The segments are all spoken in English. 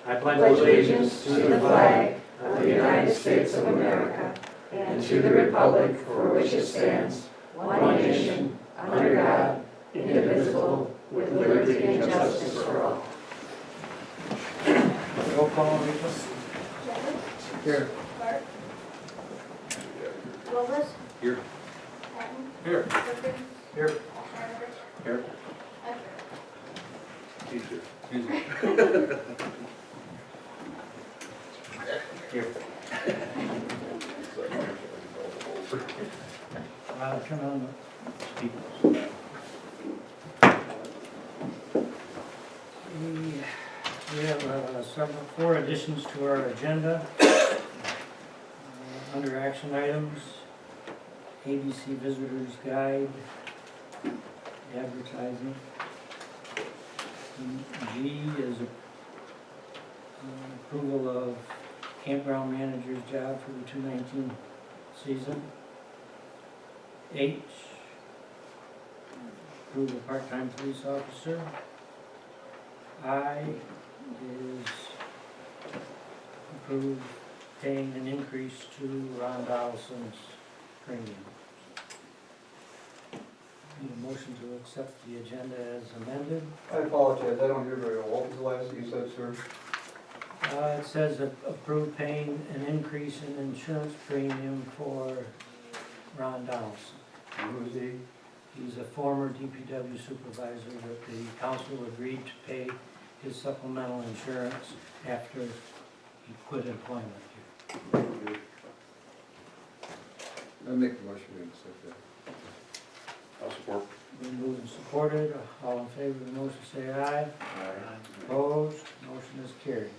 I pledge allegiance to the flag of the United States of America and to the republic for which it stands, one nation, under God, indivisible, with liberty and justice for all. Roll call, Rachel. Jennings, Here. Clark, Wilbus, Here. Patton, Here. Griffin, Here. Maravich, Here. Ecker. Here. Turn on the speakers. We have four additions to our agenda. Under action items, ABC Visitors Guide, advertising. G is approval of campground manager's job for the 2019 season. H, approval of part-time police officer. I is approve paying an increase to Ron Donaldson's premium. Need a motion to accept the agenda as amended. I apologize, I don't hear very well. What was the last thing you said, sir? It says approve paying an increase in insurance premium for Ron Donaldson. Who is he? He's a former DPW supervisor that the council agreed to pay his supplemental insurance after he quit employment here. I make the motion to accept that. I'll support. Been moved and supported. All in favor of the motion say aye. Opposed? Motion is carried.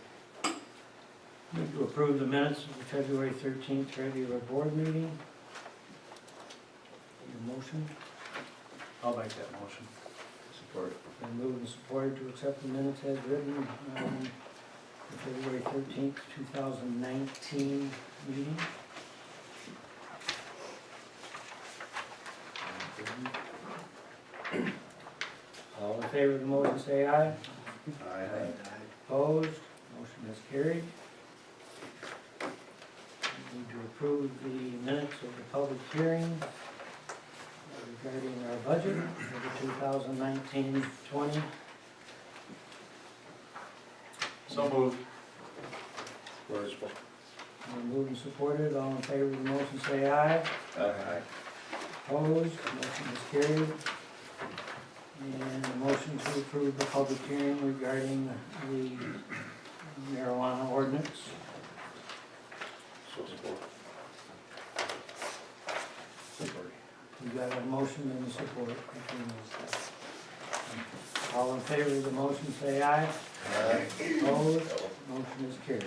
Need to approve the minutes of the February 13th regular board meeting. Need a motion? I'll make that motion. Support. Been moved and supported to accept the minutes as written on the February 13th, 2019 meeting. All in favor of the motion say aye. Aye. Opposed? Motion is carried. We need to approve the minutes of the public hearing regarding our budget for the 2019-20. So moved. Moved and supported. All in favor of the motion say aye. Aye. Opposed? Motion is carried. And a motion to approve the public hearing regarding the marijuana ordinance. So support. We got a motion and a support. All in favor of the motion say aye. Aye. Opposed? Motion is carried.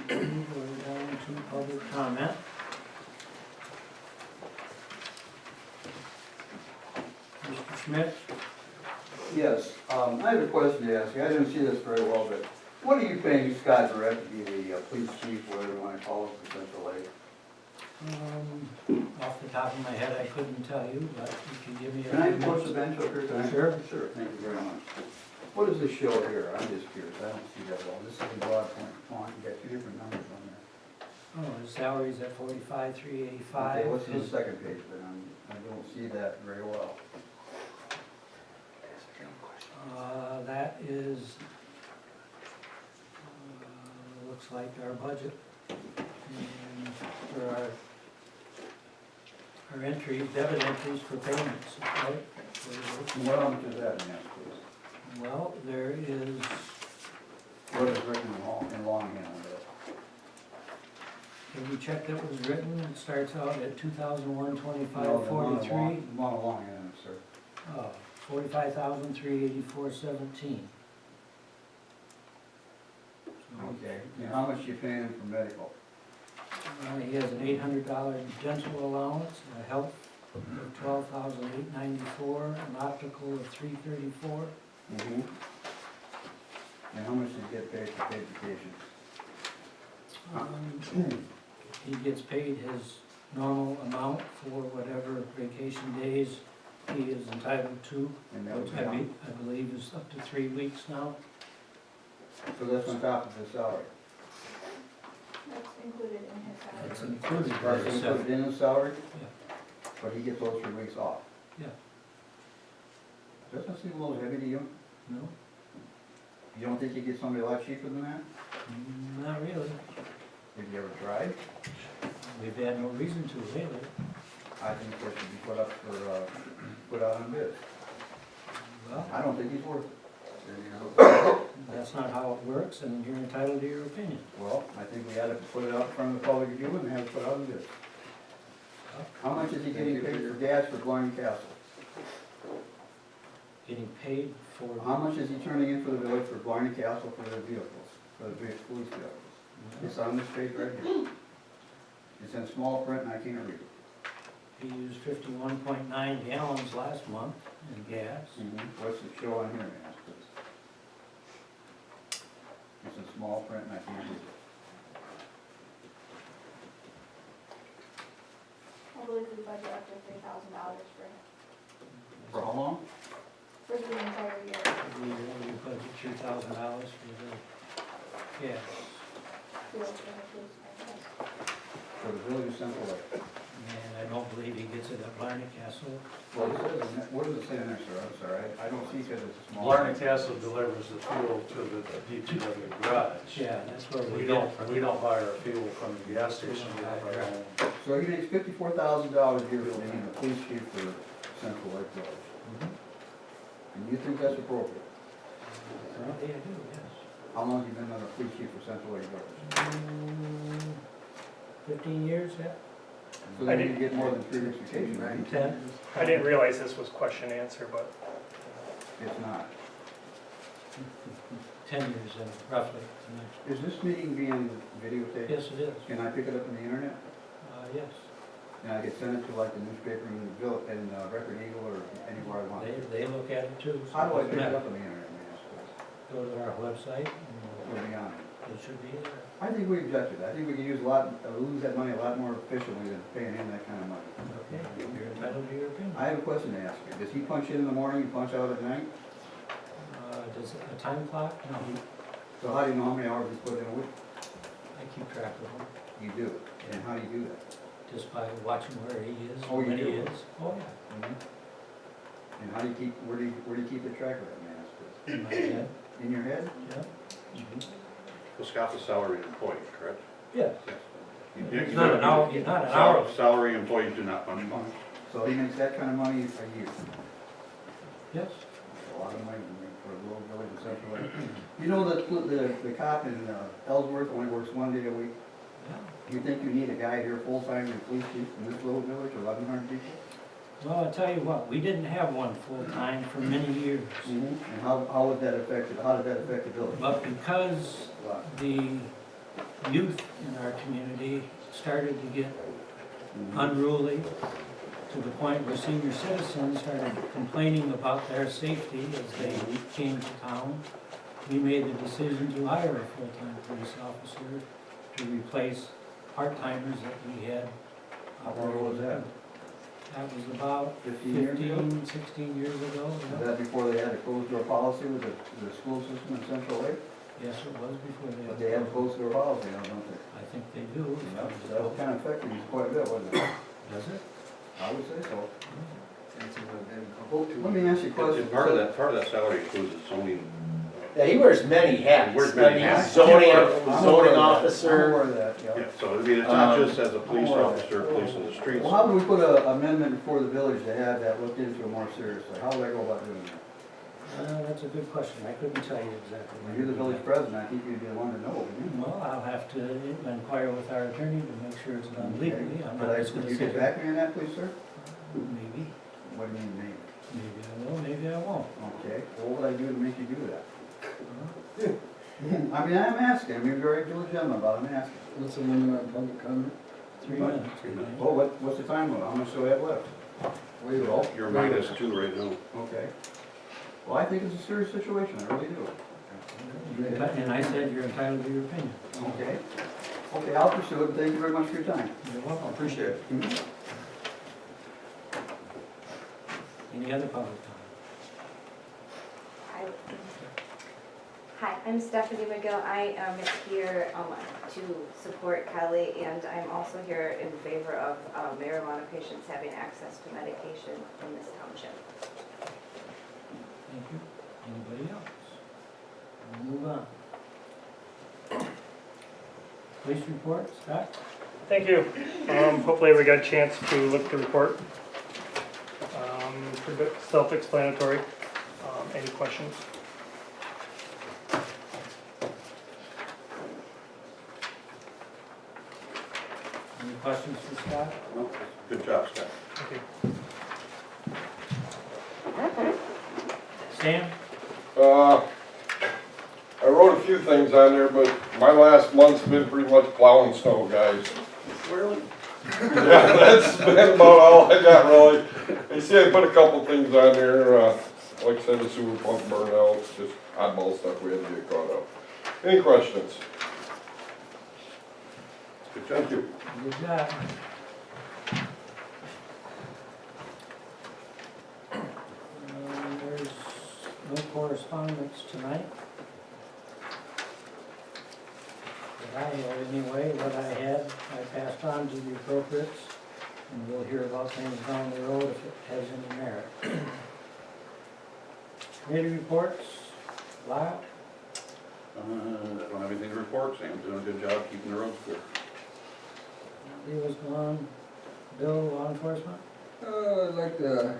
We're down to public comment. Mr. Schmidt? Yes, I have a question to ask you. I didn't see this very well, but what are you paying Scott Barrett to be the police chief, whatever you want to call it, for Central Lake? Off the top of my head, I couldn't tell you, but you can give me a... Can I approach the bench up here? Can I? Sure. Sure, thank you very much. What does this show here? I'm just curious, I don't see that well. This is a broad font, you got two different numbers on there. Oh, his salary's at $45,385. Okay, what's on the second page, but I don't see that very well. That is, looks like our budget. And for our entries, debit entries for payments, right? What much is that in that, please? Well, there is, What is written in longhand on that? have you checked that was written? It starts out at 2001 No, 2543. the one on longhand, sir. 45,384.17. Okay, and how much you paying him for medical? He has an $800 dental allowance, a health of $12,894, an optical of $334. Mm-hmm. And how much does he get paid for paid vacation? He gets paid his normal amount for whatever vacation days he is entitled to, And that was which I down. believe is up to 3 weeks now. So that's on top of his salary. That's included in his salary. It's included. That's included in his salary? Yeah. But he gets those 3 weeks off? Yeah. Doesn't that seem a little heavy to you? No, You don't think you get somebody a lot cheaper than that? not really. Have you ever tried? We've had no reason to lately. I think that should be put up for, put out on bid. Well, I don't think he's worth it. that's not how it works, and you're entitled to your opinion. Well, I think we ought to put it out in front of the public review and have it put out on bid. How much is he getting paid for gas for Blarney Castle? Getting paid for. How much is he turning in for the village for Blarney Castle for the vehicles, for the police vehicles? It's on this page right here. It's in small print and I can't read it. He used 51.9 gallons last month in gas. What's it show on here, may I ask this? It's in small print and I can't read it. I believe we budget up to $3,000 For how long? for the entire year. We budget $2,000 for the gas. Fuel for the police department. For the village of Central Lake. And I don't believe he gets it at Blarney Castle. Well, it says, in there- what does it say in there, sir? I'm sorry, I don't see because it's small. Blarney Castle delivers the fuel to the DPW garage. Yeah, that's where We we don't, get it. we don't buy our fuel from the gas station, we have our own. So he makes $54,000 a year for being the police chief for Central Lake Village. And you think that's appropriate? Currently, I do, yes. How long have you been on the police chief for Central Lake Village? 15 years, yeah? So then you get more than 3 weeks vacation, right? 10. I didn't realize this was question and answer, but It's not. 10 years in, roughly. Is this meeting being videotaped? Yes, it is. Can I pick it up on the internet? Yes. And I can send it to like the newspaper in the Village, in Record Eagle or anywhere I want? They look at it too. so How do I it pick it doesn't up matter. on the internet, may I ask this? Go to our website, and Put me on it. it should be there. I think we objected. I think we could use lose that money a lot more efficiently than paying him that kind of money. Okay, you're entitled to your opinion. I have a question to ask you. Does he punch in the morning and punch out at night? Does a time clock? No, So how do you know how many hours he put in a week? I keep track of them, You do. And how do you do that? just by watching where he is, Oh, you when he do? is. Oh, yeah. And how do you keep, where do you keep the track of that, may I ask this? In my head, In your head? yeah. Well, Scott's a salaried employee, correct? Yes. You- He's not an hour, he's not an hour. Salary employees do not punch lunch. So he makes that kind of money a year. Yes. A lot of money to make for a little village in Central Lake. You know that the cop in Ellsworth only works 1 day a week? Yeah. You think you need a guy here full-time in police chief in this little village, 1,100 people? Well, I'll tell you what, we didn't have one full-time for many years. And how would that affect it, how did that affect the village? But because A lot. the youth in our community started to get unruly to the point where senior citizens started complaining about their safety as they came to town, we made the decision to hire a full-time police officer to replace part-timers that we had. How long was that? That was about 15 years ago? 15, 16 years ago. Was yeah. that before they had a closed-door policy with the school system in Central Lake? Yes, it was before they. But they have a closed-door policy now, don't they? I think they do. That was kind of affecting you quite a bit, wasn't it? Does it? I would say so. Let me ask you a question. And part of that salary includes his zoning. Yeah, he wears many hats. He wears many I mean, hats. Zoning, I'm aware of that. zoning I'm officer. aware of that, yeah. Yeah, so I mean, it's not just as a police I'm aware of officer, police on the streets. Well, how do we put an amendment before the village to have that looked into more seriously? How would I go about doing that? That's a good question. I couldn't tell you exactly. When you're the village president, I think you'd be the one to know, wouldn't you? Well, I'll have to inquire with our attorney to make sure it's done legally. I'm Could not I, just could gonna you get say, back me on that, please, sir? maybe, What do you mean, maybe? maybe I will, maybe I won't. Okay, what would I do to make you do that? Huh? I mean, I'm asking, I'm being very legitimate about it, I'm asking. What's the limit on public comment? 3 minutes. Well, what's the time limit? How much do I have left? Wait, You're minus 2 right now. Okay. Well, I think it's a serious situation, I really do. And I said you're entitled to your opinion. Okay. Okay, I'll pursue it, thank you very much for your time. You're welcome. Appreciate it. Any other public comment? Hi, I'm Stephanie McGill. I am here to support Kelly, and I'm also here in favor of marijuana patients having access to medication in this township. Thank you. Anybody else? We'll move on. Police report, Scott? thank you. Hopefully we got a chance to look at the report. Pretty bit self-explanatory. Any questions? Any questions for Scott? No, good job, Scott. Thank you. Sam? I wrote a few things on there, but my last month's been pretty much plowing snow, guys. Really? Yeah, that's been about all I got really. You see, I put a couple things on there, like I said, the sewer pump burnout, just oddball stuff we had to get caught up. Any questions? Good job. Thank you. Good job. There's no correspondence tonight. That I had anyway, what I had, I passed on to the appropriates, and we'll hear about things down the road if it has any merit. Committee reports, Lyle? I don't have anything to report. Sam's doing a good job keeping the roads clear. He was gone. Bill, law enforcement? I'd like to, a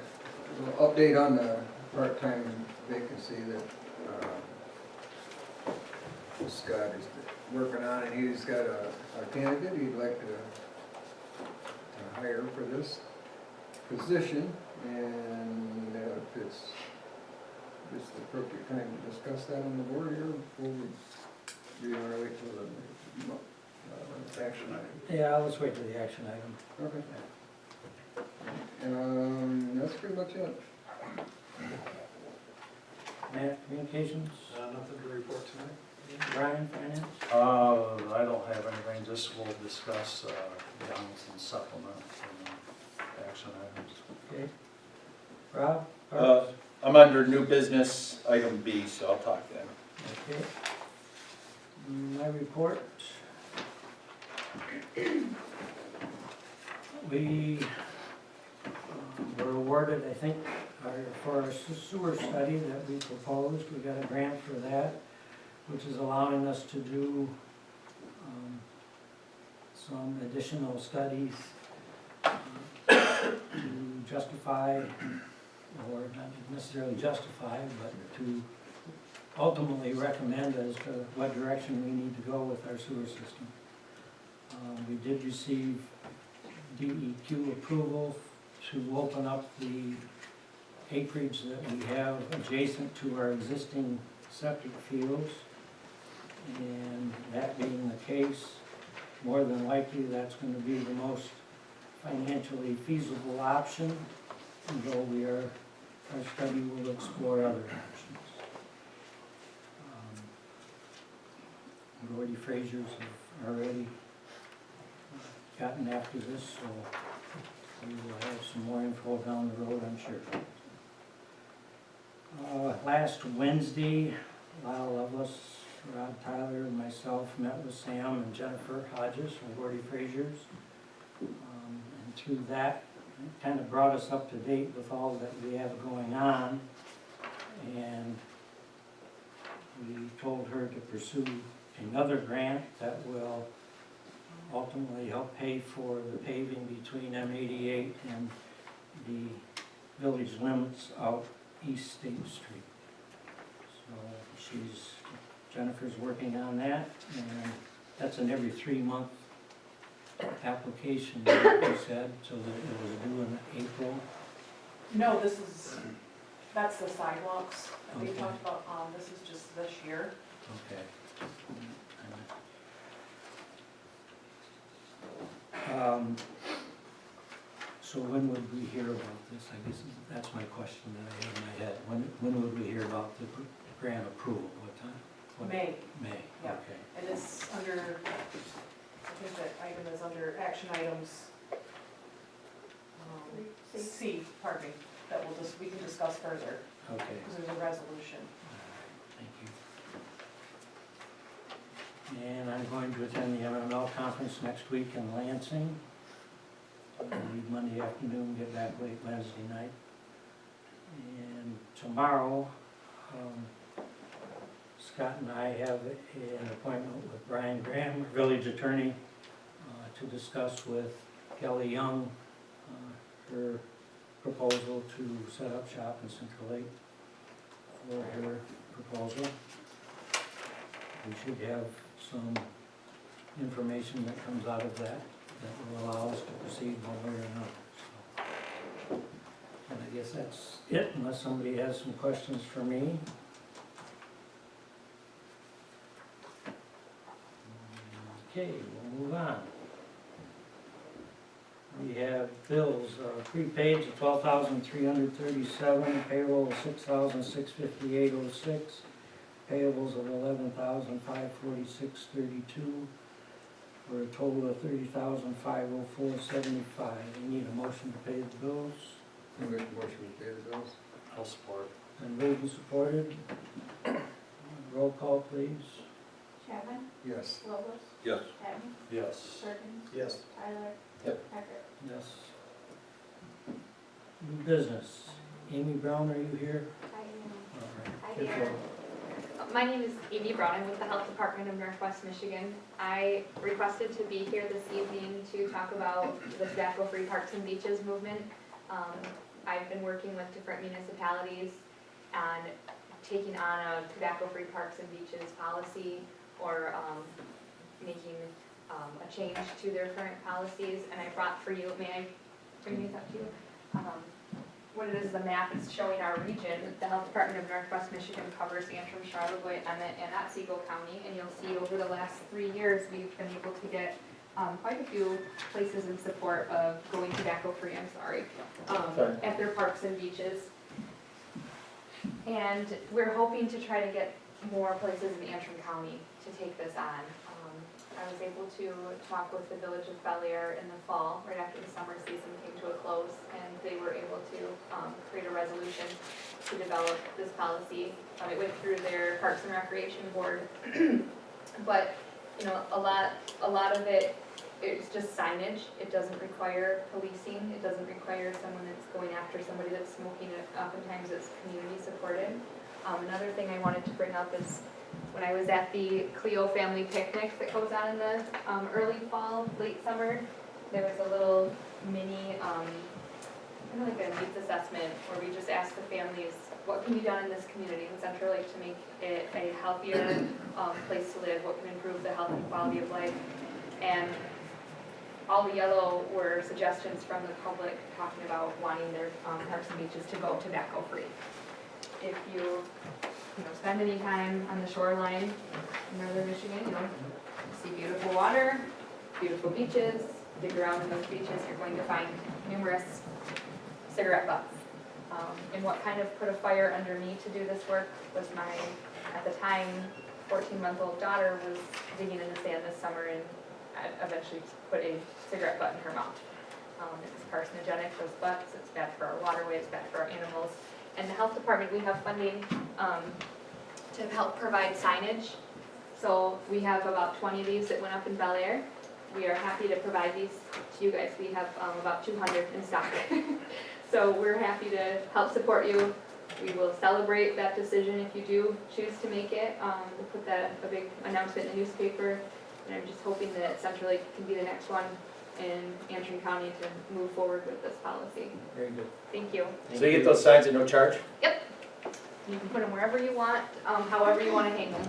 little update on the part-time vacancy that, Scott is working on, and he's got a candidate he'd like to hire for this position, and if it's the appropriate time to discuss that on the board here, before we want to wait till the action item. Yeah, let's wait till the action item. Okay. That's pretty much it. Matt, communications? Nothing to report tonight? Brian, finance? I don't have anything, just we'll discuss, the Donaldson supplement and action items. Okay. Rob? I'm under new business, item B, so I'll talk then. Okay. My report. We were awarded, I think, for our sewer study that we proposed. We got a grant for that, which is allowing us to do some additional studies to justify, or not necessarily justify, but to ultimately recommend as to what direction we need to go with our sewer system. We did receive DEQ approval to open up the acreage that we have adjacent to our existing septic fields. And that being the case, more than likely that's going to be the most financially feasible option, though our study will explore other options. Gordy Frazier's have already gotten after this, so we will have some more info down the road, I'm sure. Last Wednesday, Lyle Lovelace, Rod Tyler, and myself met with Sam and Jennifer Hodges from Gordy Frazier's. And through that, it kind of brought us up to date with all that we have going on. And we told her to pursue another grant that will ultimately help pay for the paving between M88 and the village limits out East State Street. So Jennifer's working on that, and that's an every 3-month application, like you said, so that it was due in April. No, that's the sidewalks that we Okay. talked about, this is just this year. Okay. So when would we hear about this? I guess that's my question that I have in my head. When would we hear about the grant approval? What time? May, May, Yeah. okay. and it's under, I think that item is under action items, C, pardon me. that we can discuss further, Okay. because there's a resolution. Thank you. And I'm going to attend the MML conference next week in Lansing. I'll leave Monday afternoon, get back late Wednesday night. And tomorrow, Scott and I have an appointment with Brian Graham, our village attorney, to discuss with Kelly Young, her proposal to set up shop in Central Lake for her proposal. We should have some information that comes out of that will allow us to proceed one way or another. So, and I guess that's it, unless somebody has some questions for me. Okay, we'll move on. We have bills, prepaid to $12,337, payroll of $6,658.06, payables of $11,546.32, for a total of $30,504.75. We need a motion to pay the bills. I make a motion to pay the bills. I'll support. And moved and supported. Roll call, please. Chapman? Yes. Lobos? Yes. Patton? Yes. Perkins? Yes. Tyler? Yep. Patrick? Yes. New business. Amy Brown, are you here? Hi, All right. Hi Good there. roll. My name is Amy Brown. I'm with the Health Department of Northwest Michigan. I requested to be here this evening to talk about the tobacco-free parks and beaches movement. I've been working with different municipalities and taking on a tobacco-free parks and beaches policy or making a change to their current policies. And I brought for you, may I bring these up to you? What it is a map. It's showing our region. The Health Department of Northwest Michigan covers Antrim, Charlevoix, Emmett, and Otsego County. And you'll see over the last 3 years, we've been able to get quite a few places in support of going tobacco-free, at their parks and beaches. And we're hoping to try to get more places in Antrim County to take this on. I was able to talk with the Village of Bel Air in the fall, right after the summer season came to a close, and they were able to create a resolution to develop this policy. It went through their Parks and Recreation Board, but you know, a lot of it, it's just signage. It doesn't require policing. It doesn't require someone that's going after somebody that's smoking. Oftentimes it's community supported. Another thing I wanted to bring up is when I was at the Clio family picnic that goes on in the early fall, late summer, there was a little mini, kind of like a needs assessment where we just asked the families, what can be done in this community in Central Lake to make it a healthier place to live? What can improve the health and quality of life? And all the yellow were suggestions from the public talking about wanting their parks and beaches to go tobacco-free. If you spend any time on the shoreline in northern Michigan, see beautiful water, beautiful beaches, dig around in those beaches, you're going to find numerous cigarette butts. And what kind of put a fire under me to do this work was my, at the time, 14-month-old daughter was digging in the sand this summer and eventually put a cigarette butt in her mouth. It's carcinogenic, those butts, it's bad for our waterways, it's bad for our animals. And the health department, we have funding to help provide signage. So we have about 20 of these that went up in Bel Air. We are happy to provide these to you guys. We have about 200 in stock. So we're happy to help support you. We will celebrate that decision if you do choose to make it. We'll put a big announcement in the newspaper. And I'm just hoping that Central Lake can be the next one in Antrim County to move forward with this policy. Very good. Thank you. So you get those signs at no charge? Yep. You can put them wherever you want, however you want to hang them.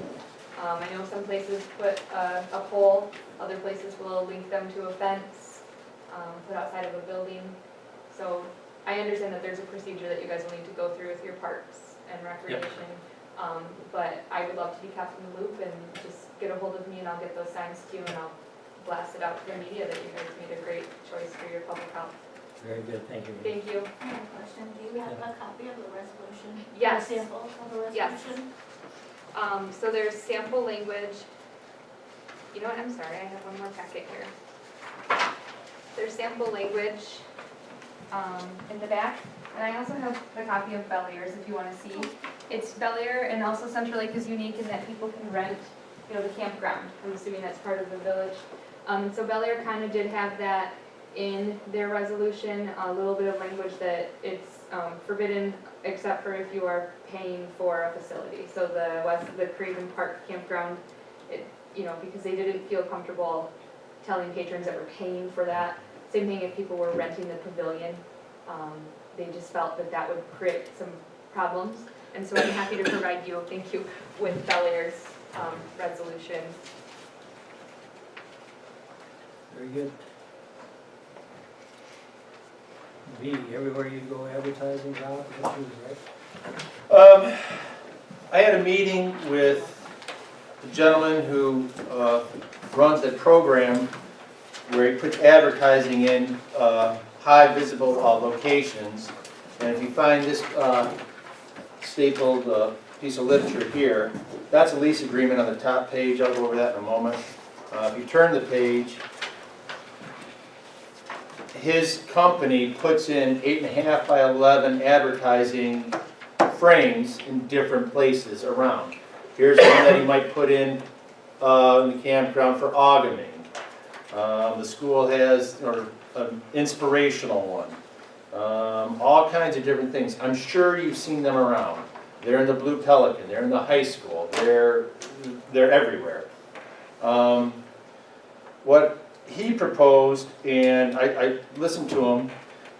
I know some places put a pole, other places will link them to a fence, put outside of a building. So I understand that there's a procedure that you guys will need to go through with your parks and recreation. But I would love to be kept in the loop and just get a hold of me and I'll get those signs to you and I'll blast it out to the media that you guys made a great choice for your public health. Very good, thank you. Thank you. I have a question. Do you have a copy of the resolution? Yes. A sample of the Yes. resolution? So there's sample language. You know what, I'm sorry, I have one more packet here. There's sample language in the back. And I also have the copy of Bel Air's if you want to see. It's Bel Air, and also Central Lake is unique in that people can rent, the campground. I'm assuming that's part of the village. So Bel Air kind of did have that in their resolution, a little bit of language that it's forbidden except for if you are paying for a facility. So the Craven Park campground, because they didn't feel comfortable telling patrons that were paying for that. Same thing if people were renting the pavilion. They just felt that that would create some problems. And so I'm happy to provide you, thank you, with Bel Air's resolution. Very good. B, everywhere you go advertising, Rob, that's you, right? I had a meeting with the gentleman who runs a program where he puts advertising in high visible locations. And if you find this stapled piece of literature here, that's a lease agreement on the top page. I'll go over that in a moment. If you turn the page, his company puts in 8.5 by 11 advertising frames in different places around. Here's one that he might put in the campground for augaming. The school has an inspirational one. All kinds of different things. I'm sure you've seen them around. They're in the Blue Pelican, they're in the high school, they're everywhere. What he proposed, and I listened to him,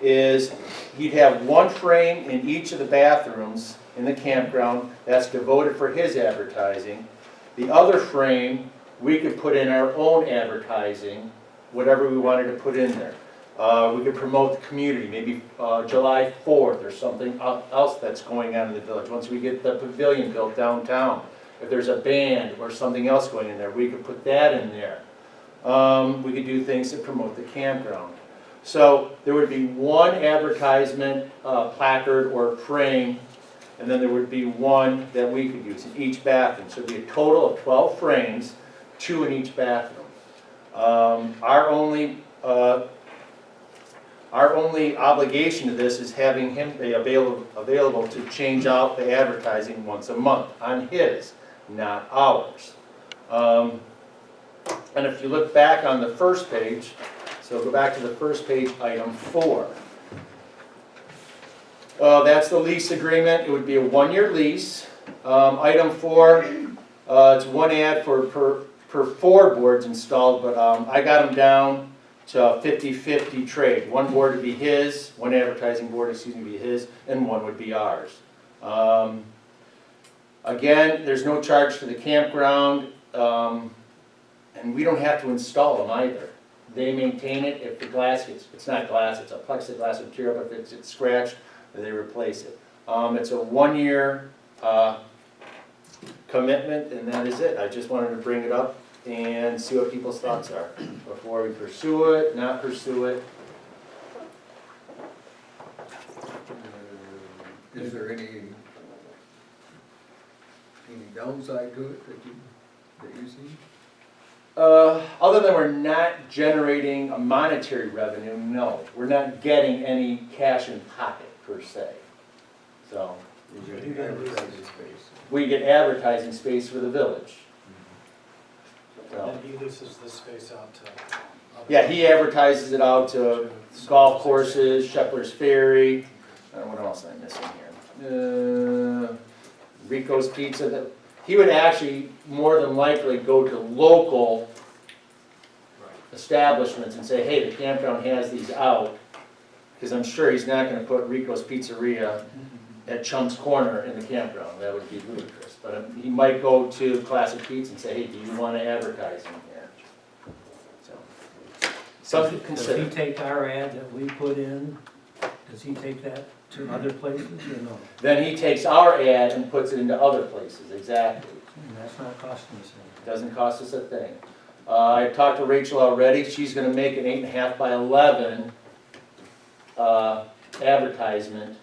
is he'd have one frame in each of the bathrooms in the campground that's devoted for his advertising. The other frame, we could put in our own advertising, whatever we wanted to put in there. We could promote the community, maybe July 4th or something else that's going on in the village. Once we get the pavilion built downtown, if there's a band or something else going in there, we could put that in there. We could do things to promote the campground. So there would be one advertisement placard or frame, and then there would be one that we could use in each bathroom. So it would be a total of 12 frames, 2 in each bathroom. Our only obligation to this is having him be available to change out the advertising once a month on his, not ours. And if you look back on the first page, so go back to the first page, item 4. That's the lease agreement. It would be a 1-year lease. Item 4, it's one ad per 4 boards installed, but I got them down to 50-50 trade. One board would be his, one advertising board, excuse me, would be his, and one would be ours. Again, there's no charge to the campground, and we don't have to install them either. They maintain it. If the glass gets, it's not glass, it's a plexiglass material, but if it's scratched, they replace it. It's a 1-year commitment, and that is it. I just wanted to bring it up and see what people's thoughts are before we pursue it, not pursue it. Is there any downside to it that you see? Other than we're not generating a monetary revenue, no. We're not getting any cash in pocket, per se. So, You get advertising space. we get advertising space for the village. So, And he leases this space out to. yeah, he advertises it out to golf courses, Shepherd's Ferry, what else am I missing here? Rico's Pizza. He would actually, more than likely, go to local establishments and say, hey, the campground has these out, because I'm sure he's not going to put Rico's Pizzeria at Chunk's Corner in the campground. That would be ludicrous. But he might go to Classic Pizza and say, hey, do you want to advertise in here? So, something to Does consider. he take our ad that we put in, does he take that to other places or no? Then he takes our ad and puts it into other places, exactly. And that's not costing us anything. Doesn't cost us a thing. I talked to Rachel already. She's going to make an 8.5 by 11 advertisement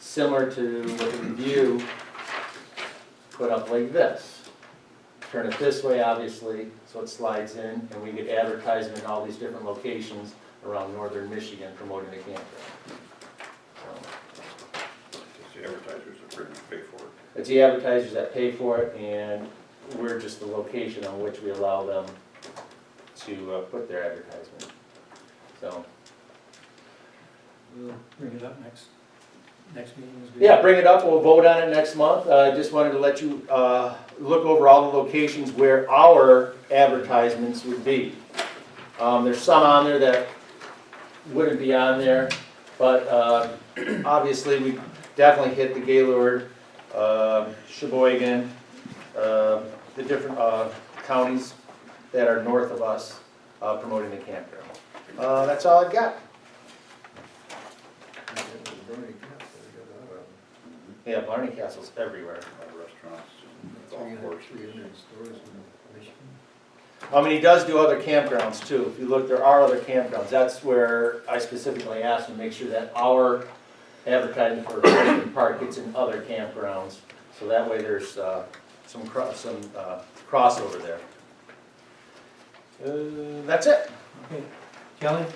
similar to what the Review put up like this. Turn it this way, obviously, so it slides in, and we get advertisement in all these different locations around northern Michigan promoting the campground. So, the advertisers that pretty much pay for it. It's the advertisers that pay for it, and we're just the location on which we allow them to put their advertisement. So, We'll bring it up next meeting is good. yeah, bring it up, we'll vote on it next month. I just wanted to let you look over all the locations where our advertisements would be. There's some on there that wouldn't be on there, but obviously we definitely hit the Gaylord, Sheboygan, the different counties that are north of us promoting the campground. That's all I've got. Yeah, Barney Castle's everywhere. A lot of restaurants and golf courses. 300 stores in Michigan. I mean, he does do other campgrounds too. If you look, there are other campgrounds. That's where I specifically asked him to make sure that our advertising for Franklin Park gets in other campgrounds. So that way there's some crossover there. That's it. Okay, Kelly?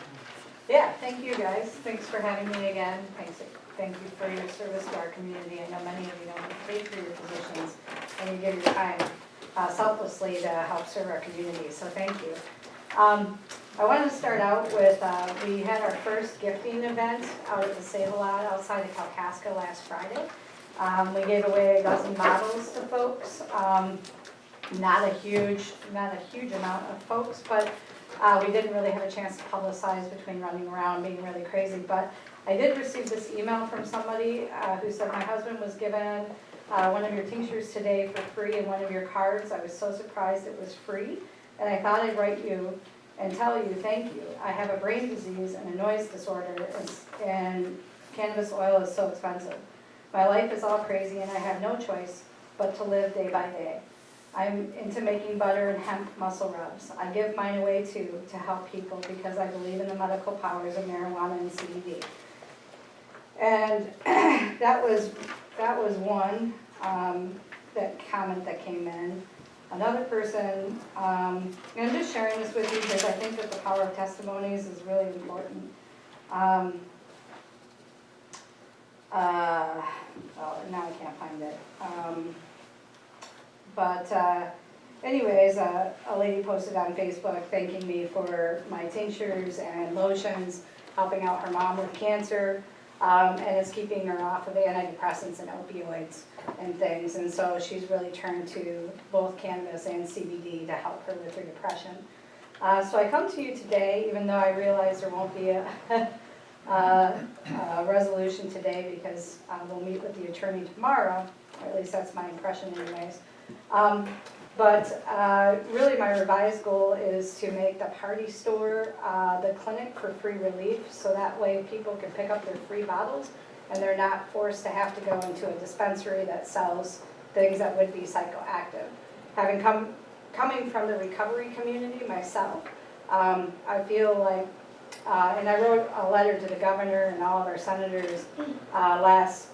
Yeah, thank you guys. Thanks for having me again. Thank you for your service to our community. I know many of you don't get paid for your positions and you give your time selflessly to help serve our community, so thank you. I wanted to start out with, we had our first gifting event out at the Save-A-Lot outside of Kalkaska last Friday. We gave away a dozen bottles to folks. Not a huge amount of folks, but we didn't really have a chance to publicize between running around being really crazy. But I did receive this email from somebody who said, my husband was given one of your tinctures today for free and one of your cards. I was so surprised it was free. And I thought I'd write you and tell you thank you. I have a brain disease and a noise disorder, and cannabis oil is so expensive. My life is all crazy and I have no choice but to live day by day. I'm into making butter and hemp muscle rubs. I give mine away too to help people because I believe in the medical powers of marijuana and CBD. And that was one that comment that came in. Another person, and I'm just sharing this with you because I think that the power of testimonies is really important. Well, now I can't find it. Anyways, a lady posted on Facebook thanking me for my tinctures and lotions, helping out her mom with cancer, and it's keeping her off of antidepressants and opioids and things. And so she's really turned to both cannabis and CBD to help her with her depression. So I come to you today, even though I realize there won't be a resolution today because we'll meet with the attorney tomorrow, or at least that's my impression anyways. Really my revised goal is to make the party store the clinic for free relief, so that way people can pick up their free bottles and they're not forced to have to go into a dispensary that sells things that would be psychoactive. Coming from the recovery community myself, I feel like, and I wrote a letter to the governor and all of our senators last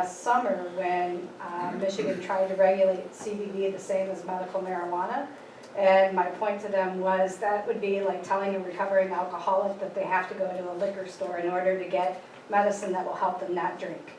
summer when Michigan tried to regulate CBD the same as medical marijuana. And my point to them was that would be like telling a recovering alcoholic that they have to go to a liquor store in order to get medicine that will help them not drink.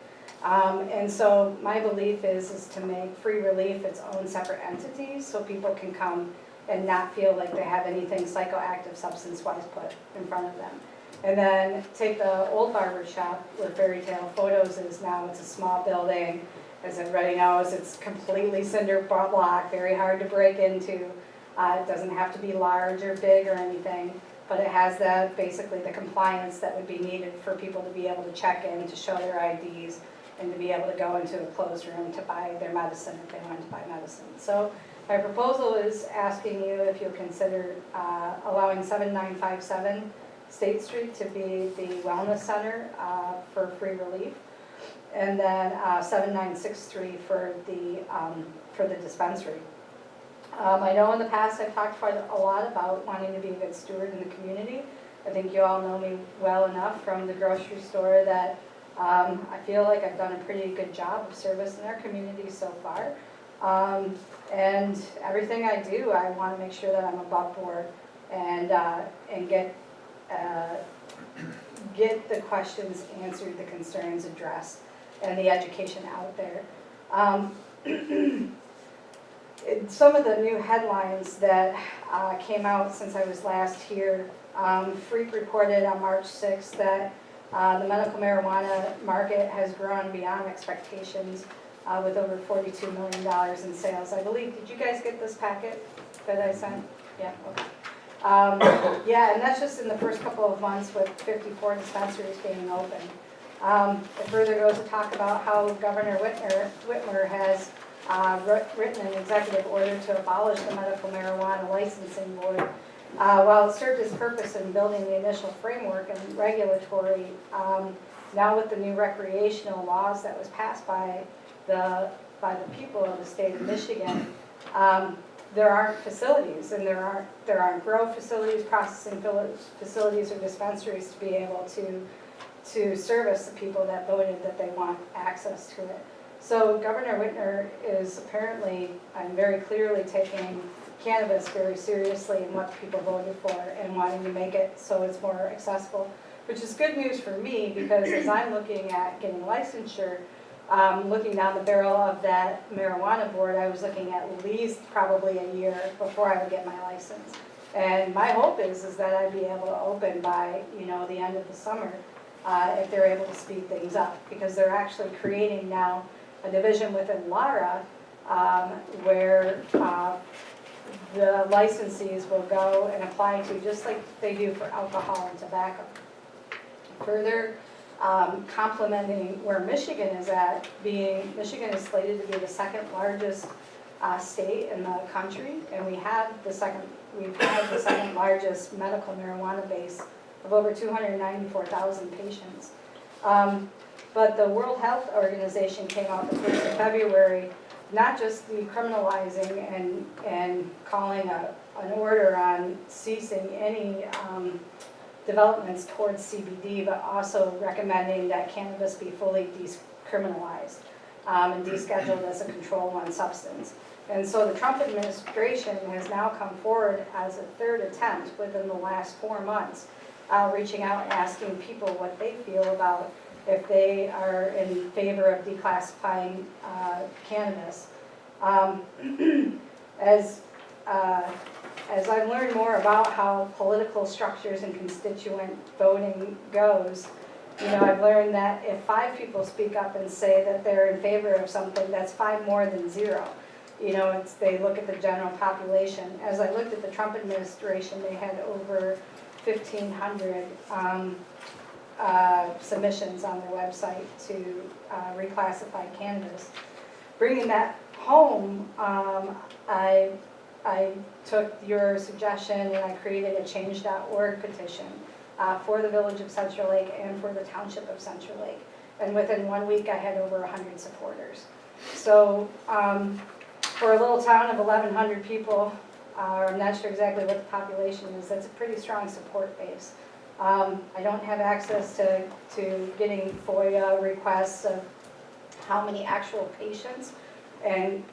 And so my belief is to make free relief its own separate entity so people can come and not feel like they have anything psychoactive substance-wise put in front of them. And then take the old barber shop where Fairy Tale Photos is now. It's a small building. As everybody knows, it's completely cinder block, very hard to break into. It doesn't have to be large or big or anything, but it has basically the compliance that would be needed for people to be able to check in, to show their IDs, and to be able to go into a closed room to buy their medicine if they want to buy medicine. So my proposal is asking you if you'll consider allowing 7957 State Street to be the wellness center for free relief, and then 7963 for the dispensary. I know in the past I've talked quite a lot about wanting to be a good steward in the community. I think you all know me well enough from the grocery store that I feel like I've done a pretty good job of service in our community so far. And everything I do, I want to make sure that I'm above board and get the questions answered, the concerns addressed. and the education out there. Some of the new headlines that came out since I was last here, Freak reported on March 6th that the medical marijuana market has grown beyond expectations with over $42 million in sales. I believe, did you guys get this packet that I sent? Yeah, okay. Yeah, and that's just in the first couple of months with 54 dispensaries being open. It further goes to talk about how Governor Whitmer has written an executive order to abolish the medical marijuana licensing board. While it served its purpose in building the initial framework and regulatory, now with the new recreational laws that was passed by the people of the state of Michigan, there aren't facilities, and there aren't grow facilities, processing facilities, or dispensaries to be able to service the people that voted that they want access to it. So Governor Whitmer is apparently and very clearly taking cannabis very seriously and what the people voted for and wanting to make it so it's more accessible, which is good news for me because as I'm looking at getting licensure, looking down the barrel of that marijuana board, I was looking at least probably a year before I would get my license. And my hope is that I'd be able to open by, you know, the end of the summer if they're able to speed things up, because they're actually creating now a division within LARA where the licensees will go and apply to, just like they do for alcohol and tobacco. Further, complementing where Michigan is at, Michigan is slated to be the second largest state in the country, and we've had the second largest medical marijuana base of over 294,000 patients. But the World Health Organization came out the 1st of February, not just decriminalizing and calling an order on ceasing any developments towards CBD, but also recommending that cannabis be fully decriminalized and descheduled as a Control 1 substance. And so the Trump administration has now come forward as a third attempt within the last 4 months, reaching out and asking people what they feel about if they are in favor of declassifying cannabis. As I've learned more about how political structures and constituent voting goes, you know, I've learned that if 5 people speak up and say that they're in favor of something, that's 5 more than 0. You know, they look at the general population. As I looked at the Trump administration, they had over 1,500 submissions on their website to reclassify cannabis. Bringing that home, I took your suggestion and I created a change.org petition for the Village of Central Lake and for the Township of Central Lake. And within 1 week, I had over 100 supporters. So for a little town of 1,100 people, I'm not sure exactly what the population is, that's a pretty strong support base. I don't have access to getting FOIA requests of how many actual patients and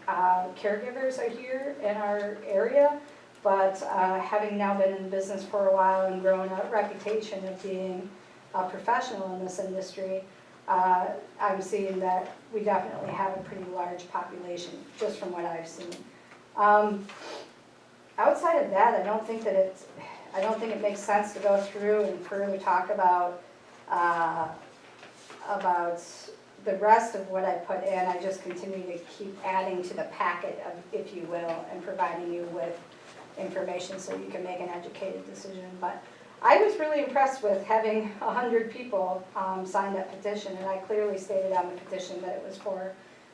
caregivers are here in our area, but having now been in business for a while and grown a reputation of being a professional in this industry, I'm seeing that we definitely have a pretty large population, just from what I've seen. Outside of that, I don't think it makes sense to go through and further talk about the rest of what I put in. I just continue to keep adding to the packet, if you will, and providing you with information so you can make an educated decision. But I was really impressed with having 100 people sign that petition, and I clearly stated on the petition that it was for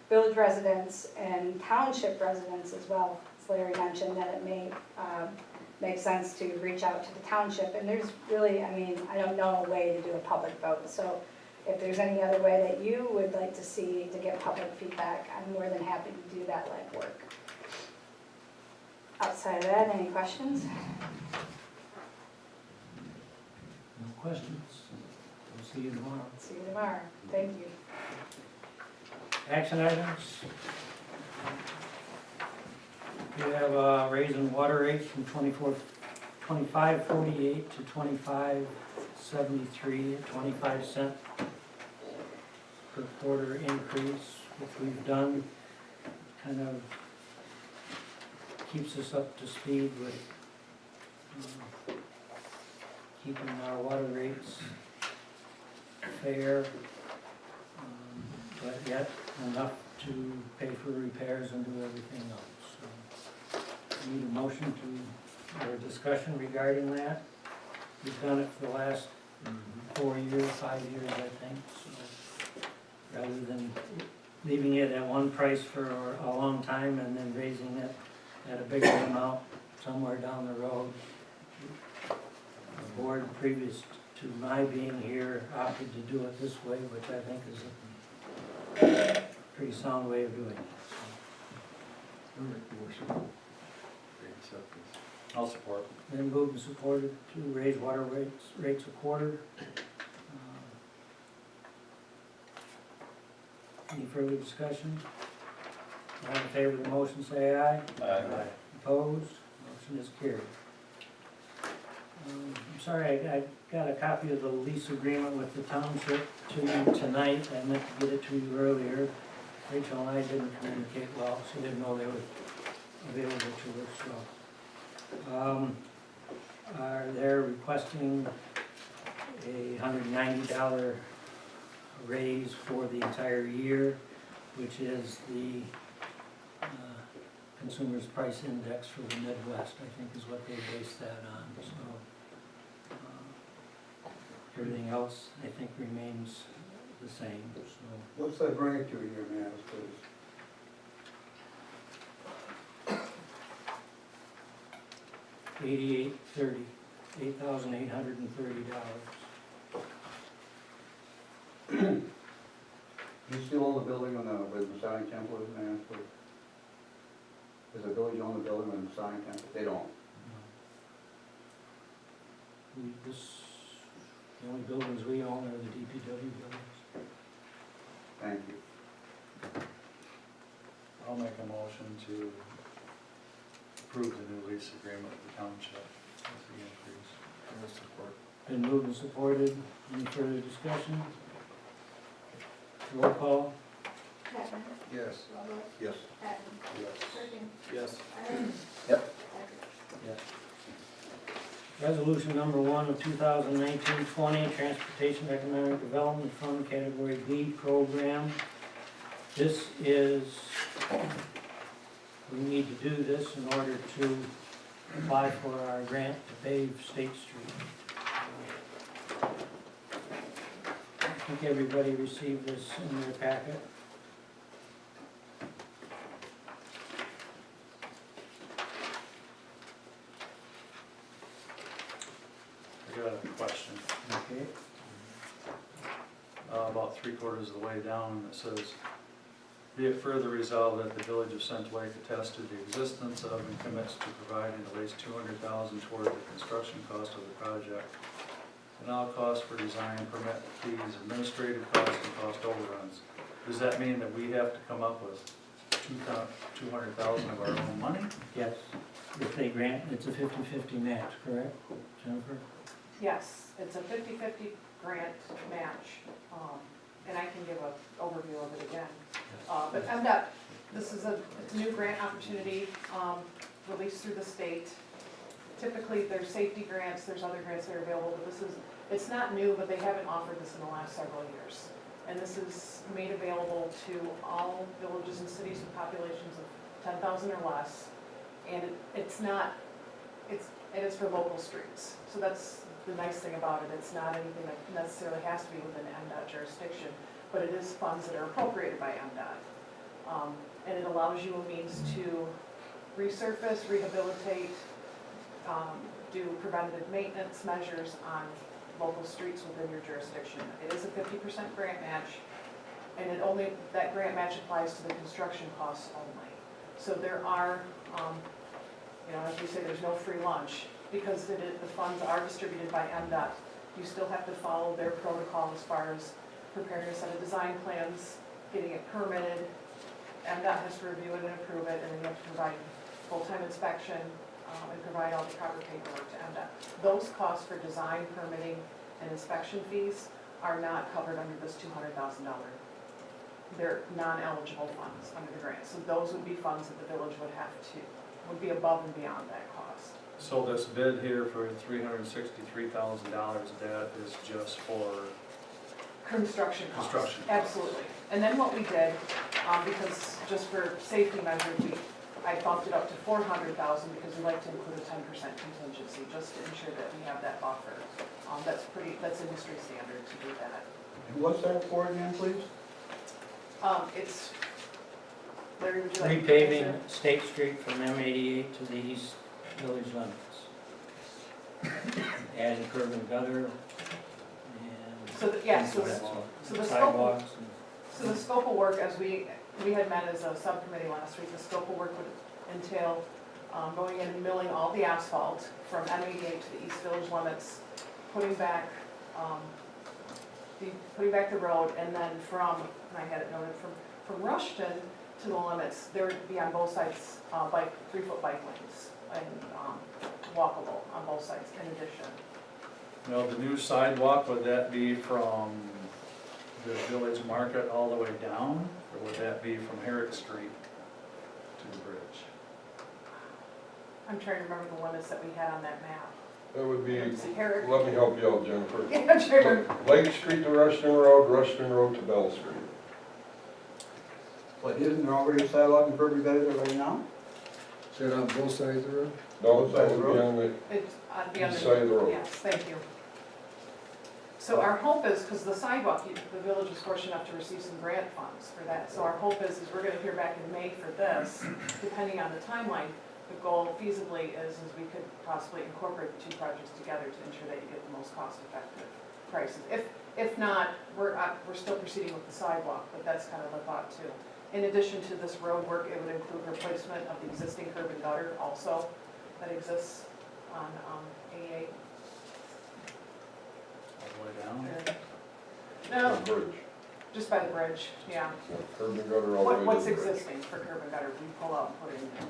village residents and township residents as well. As Larry mentioned, that it may make sense to reach out to the township, and there's really, I mean, I don't know a way to do a public vote, so if there's any other way that you would like to see to get public feedback, I'm more than happy to do that legwork. Outside of that, any questions? No questions? We'll see you tomorrow. See you tomorrow. Thank you. Action items. We have raising water rates from 25.48 to 25.73 at 25 cents per quarter increase, which we've done, kind of keeps us up to speed with keeping our water rates fair, but yet enough to pay for repairs and do everything else. So, need a motion to, or a discussion regarding that. We've done it for the last 4 years, 5 years, I think, so rather than leaving it at one price for a long time and then raising it at a bigger amount somewhere down the road. The board previous to my being here opted to do it this way, which I think is a pretty sound way of doing it. I'll make the motion. I'll support. Then moved and supported to raise water rates a quarter. Any further discussion? All in favor of the motion, say aye. Aye. Opposed? Motion is carried. I'm sorry, I got a copy of the lease agreement with the township to you tonight. I meant to get it to you earlier. Rachel and I didn't communicate well, she didn't know they were available to her, so. They're requesting a $190 raise for the entire year, which is the Consumer's Price Index for the Midwest, I think is what they base that on, so. Everything else, I think, remains the same, so. What's that bring it to a year, man, please? $8,830. You still own the building on the, where the Masonic Temple is, man, please? Does the village own the building on the Masonic Temple? They don't. The only buildings we own are the DPW buildings. Thank you. I'll make a motion to approve the new lease agreement with the township with the increase. I'll support. Been moved and supported. Any further discussion? Roll call. Chapman? Yes. Bubba? Yes. Patton? Yes. Durkin? Yes. Myers? Yep. Yes. Resolution number 1 of 2019-20, Transportation Economic Development Fund, Category B program. This is, we need to do this in order to apply for our grant to pave State Street. I think everybody received this in their packet. I got a question. Okay. About 3/4 of the way down, it says, be it further resolved that the village of Central Lake attests to the existence of and commits to providing at least $200,000 toward the construction cost of the project, and all costs for design, permit fees, administrative costs, and cost overruns. Does that mean that we have to come up with $200,000 of our own money? Yes. If they grant, it's a 50-50 match, correct, Jennifer? Yes, it's a 50/50 grant match, and I can give an overview of it again. But MDOT, it's a new grant opportunity, released through the state. Typically, there's safety grants, there's other grants that are available, but it's not new, but they haven't offered this in the last several years. And this is made available to all villages and cities with populations of 10,000 or less. And it is for local streets. So that's the nice thing about it. It's not anything that necessarily has to be within MDOT jurisdiction, but it is funds that are appropriated by MDOT. And it allows you a means to resurface, rehabilitate, do preventative maintenance measures on local streets within your jurisdiction. It is a 50% grant match, and that grant match applies to the construction costs only. So there are, as we say, there's no free lunch, because the funds are distributed by MDOT. You still have to follow their protocol as far as preparing a set of design plans, getting it permitted. MDOT has to review it and approve it, and then you have to provide full-time inspection and provide all the proper paperwork to MDOT. Those costs for design, permitting, and inspection fees are not covered under this $200,000 they're non-eligible funds under the grant. So those would be funds that the village would be above and beyond that cost. So this bid here for $363,000, that is just for, Construction costs. Construction costs. Absolutely. And then what we did, because just for safety measures, I bumped it up to 400,000 because we like to include a 10% contingency, just to ensure that we have that buffer. That's industry standard to do that. And what's that for again, please? It's, Larry, would you like to Repaving answer? State Street from M88 to the east village limits. Adding curb and gutter and. So, yeah, so things of that the sort. scope, Sidewalks and. so the scope of work, as we had met as a subcommittee last week, the scope of work would entail going in and milling all the asphalt from M88 to the east village limits, putting back the road, and then from, and I had it noted, from Rushton to the limits, there would be on both sides 3-foot bike lanes and walkable on both sides in addition. now the new sidewalk, would that be from the village market all the way down? Or would that be from Herrick Street to the bridge? I'm trying to remember the limits that we had on that map. That would be, See, Herrick. let me help you out, Jennifer. Yeah, I'm trying to remember. Lake Street to Rushton Road to Bell Street. But isn't there already a sidewalk and curb and gutter there right now? Is that on both sides of the road? No, that would be on the It's on the east side of the road. Yes, thank you. So our hope is, because the sidewalk, the village was fortunate enough to receive some grant funds for that. So our hope is we're gonna hear back in May for this, depending on the timeline. The goal feasibly is we could possibly incorporate the two projects together to ensure that you get the most cost-effective prices. If not, we're still proceeding with the sidewalk, but that's kind of the thought too. In addition to this road work, it would include replacement of the existing curb and gutter also that exists on 88. All the way down? No, The bridge. just by the bridge, yeah. Yeah, curb and gutter all the way to What's the bridge. existing for curb and gutter, we pull out and put in there.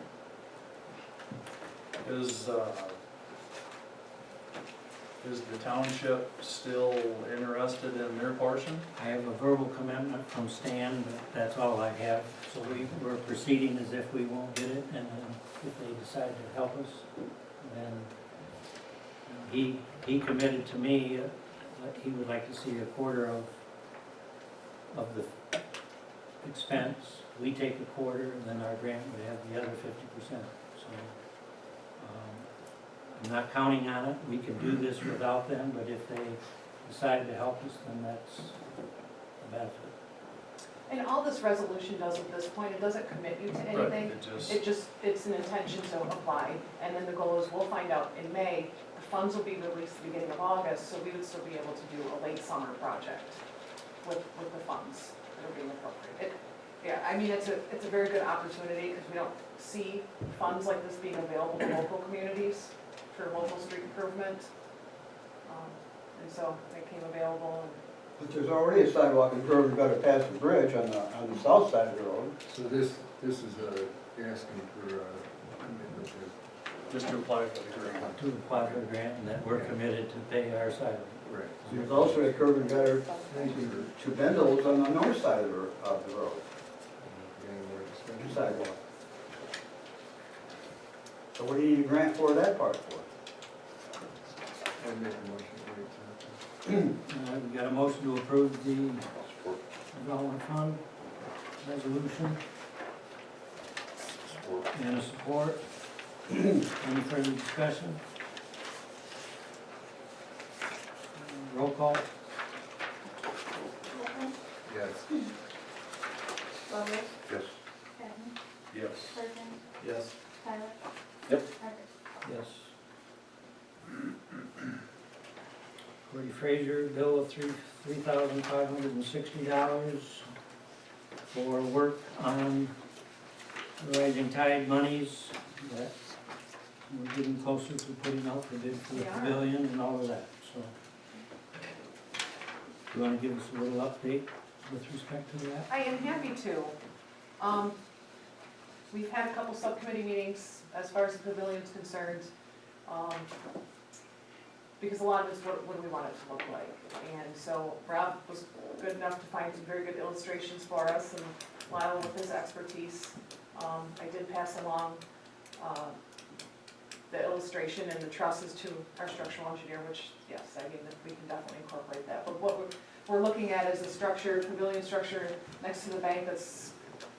Is the township still interested in their portion? I have a verbal commitment from Stan, but that's all I have. So we're proceeding as if we won't get it, and then if they decide to help us, then he committed to me that he would like to see a quarter of the expense. We take a quarter, and then our grant would have the other 50%. So I'm not counting on it. We can do this without them, but if they decide to help us, then that's a benefit. And all this resolution does at this point, it doesn't commit you to Right, anything. It's an intention to apply, and then the goal is we'll find out in May. The funds will be released at the beginning of August, so we would still be able to do a late summer project with the funds that are being appropriated. Yeah, I mean, it's a very good opportunity, because we don't see funds like this being available to local communities for local street improvement. And so they came available, and But there's already a sidewalk and curb and gutter past the bridge on the south side of the road. So this is asking for commitment to. Just to apply for the grant. To apply for the grant, and that we're committed to pay our side of it. Right. There's also a curb and gutter to Bendel's on the north side of the road. Two sidewalk. So what do you need a grant for that part for? I make a motion to accept. We got a motion to approve the development fund resolution and a support. Any further discussion? Roll call? Yes. Lovely, Yes. Patton, Yes. Bergen, Yes. Tyler. Yep. Parker. Yes. Corey Fraser, bill of $3,560 for work on rising tide monies that we're getting closer to putting out for bid for the We are. pavilion and all of that, so. You wanna give us a little update with respect to that? I am happy to. We've had a couple subcommittee meetings as far as the pavilion's concerned. because a lot of it's what do we want it to look like. And so Rob was good enough to find some very good illustrations for us, and Lyle with his expertise. I did pass along the illustration and the trusses to our structural engineer, which, yes, I mean, we can definitely incorporate that. But what we're looking at is a structure, pavilion structure next to the bank that's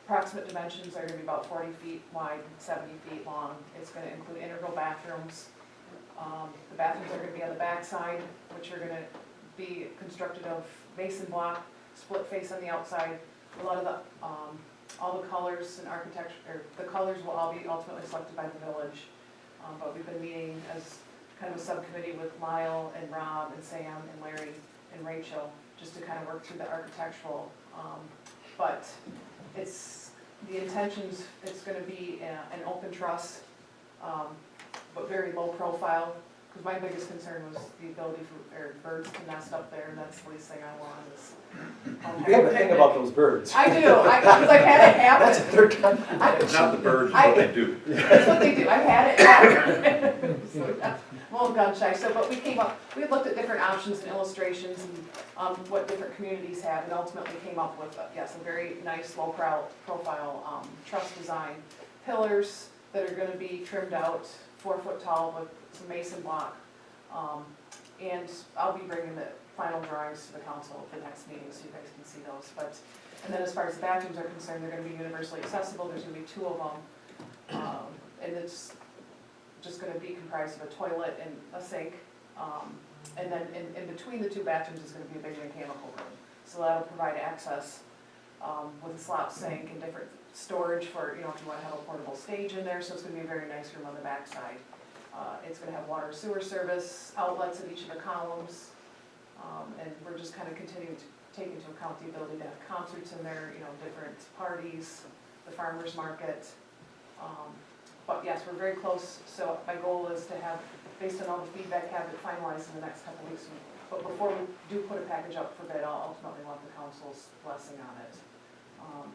approximate dimensions are gonna be about 40 feet wide, 70 feet long. It's gonna include integral bathrooms. The bathrooms are gonna be on the back side, which are gonna be constructed of mason block, split face on the outside. A lot of the, all the colors and architecture, or the colors will all be ultimately selected by the village. But we've been meeting as kind of a subcommittee with Lyle and Rob and Sam and Larry and Rachel, just to kind of work through the architectural. But it's, the intentions, it's gonna be an open truss, but very low profile. Because my biggest concern was the ability for birds to nest up there, and that's the least thing I want is. You have a thing about those birds. I do, because I've had it happen. That's what they're done. It's not the birds, it's what they do. That's what they do, I've had it happen. So, yeah, I'm a little gun shy, so, but we looked at different options and illustrations and what different communities have, and ultimately came up with, yes, a very nice low profile truss design. Pillars that are gonna be trimmed out 4 foot tall with some mason block. And I'll be bringing the final drawings to the council at the next meeting so you guys can see those. And then as far as the bathrooms are concerned, they're gonna be universally accessible. There's gonna be 2 of them. And it's just gonna be comprised of a toilet and a sink. And then in between the 2 bathrooms is gonna be a big mechanical room. So that'll provide access with a slop sink and different storage for, you know, if you wanna have a portable stage in there. So it's gonna be a very nice room on the back side. It's gonna have water sewer service, outlets at each of the columns. And we're just kind of continuing to take into account the ability to have concerts in there, you know, different parties, the farmer's market. But yes, we're very close, so my goal is to have, based on all the feedback, have it finalized in the next couple of weeks. But before we do put a package up for bid, I'll ultimately want the council's blessing on it.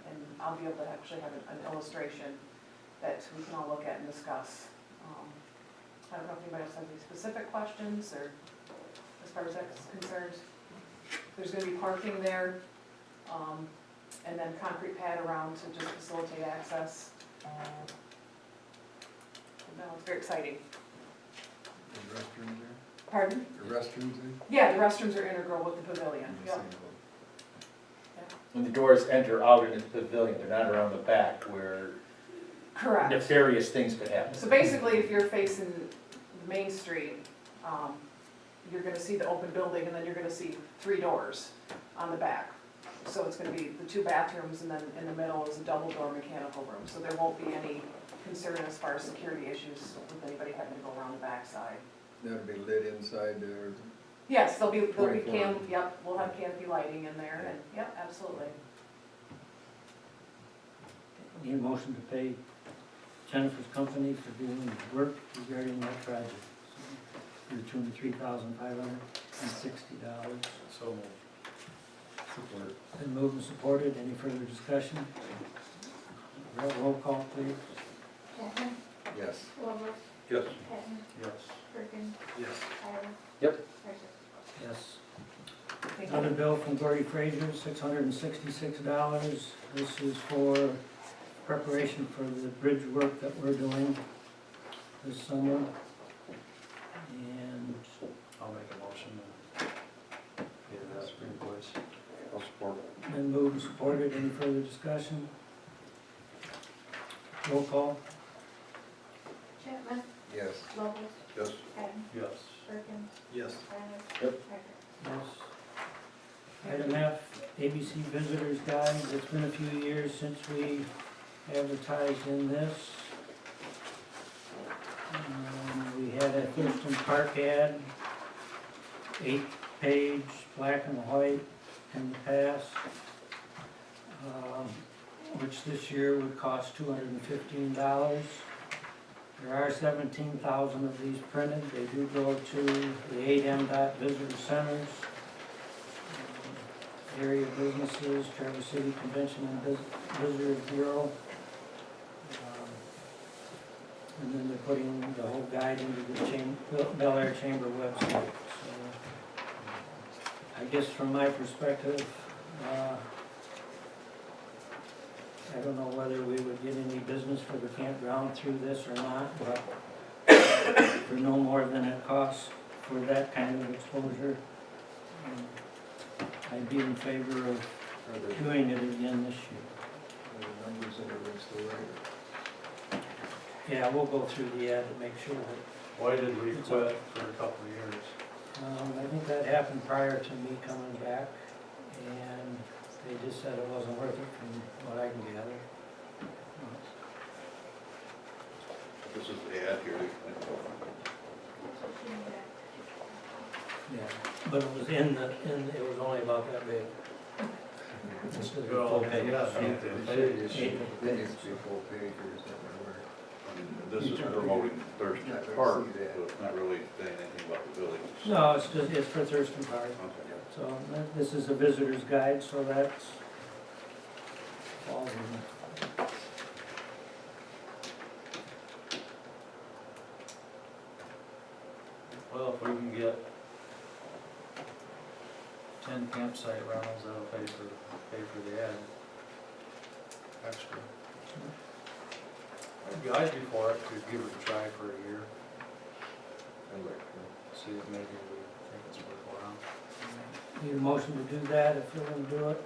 And I'll be able to actually have an illustration that we can all look at and discuss. I don't know if anybody else has any specific questions, or as far as that's concerned. There's gonna be parking there, and then concrete pad around to just facilitate access. No, it's very exciting. The restrooms there? Pardon? The restrooms there? Yeah, the restrooms are integral with the pavilion, yep. When the doors enter out into the pavilion, they're not around the back where Correct. nefarious things could happen. So basically, if you're facing Main Street, you're gonna see the open building, and then you're gonna see 3 doors on the back. So it's gonna be the 2 bathrooms, and then in the middle is a double door mechanical room. So there won't be any concern as far as security issues with anybody having to go around the back side. That'll be lit inside there. Yes, there'll be 24. Yep, we'll have canopy lighting in there, and, yep, absolutely. Need a motion to pay Jennifer's company for doing work regarding that project. For the tune of $3,560. So moved. Support. Been moved and supported. Any further discussion? Roll call, please. Chapman? Yes. Lovett? Yes. Patton? Yes. Perkins? Yes. Tyler? Yep. Yes. Thank Another you. bill from Gordy Fraser, $666. This is for preparation for the bridge work that we're doing this summer. And I'll make a motion to pay that invoice. I'll support. been moved and supported. Any further discussion? Roll call. Chapman? Yes. Lovett? Yes. Patton? Yes. Perkins? Yes. Tyler? Yep. Patrick? Yes. Item F, ABC Visitors Guide. It's been a few years since we advertised in this. We had a Thurston Park ad, 8-page, black and white in the past, which this year would cost $215. There are 17,000 of these printed. They do go to the 8 MDOT visitor centers, area businesses, Traverse City Convention and Visitors Bureau. And then they're putting the whole guide into the Bel Air Chamber website. So I guess from my perspective, I don't know whether we would get any business for the campground through this or not, but for no more than it costs for that kind of exposure, I'd be in favor of Are there doing it again this year. numbers that are still right? Yeah, we'll go through the ad to make sure that, Why did we quit for a couple of years? I think that happened prior to me coming back, and they just said it wasn't worth it from what I can gather. This is the ad here. Yeah, but it was it was only about that big. This is the full Well, page. yeah, It needs to be full page or something where. I mean, this is promoting Thurston Not gonna Park, see that. so it's not really saying anything about the village. No, it's for Thurston Park. Okay. So this is a visitor's guide, so that's falls in. Well, if we can get 10 campsite rentals, that'll pay for the ad. Extra. I'd guide before it, to give it a try for a year, see if maybe we think it's worthwhile. Need a motion to do that if you're gonna do it?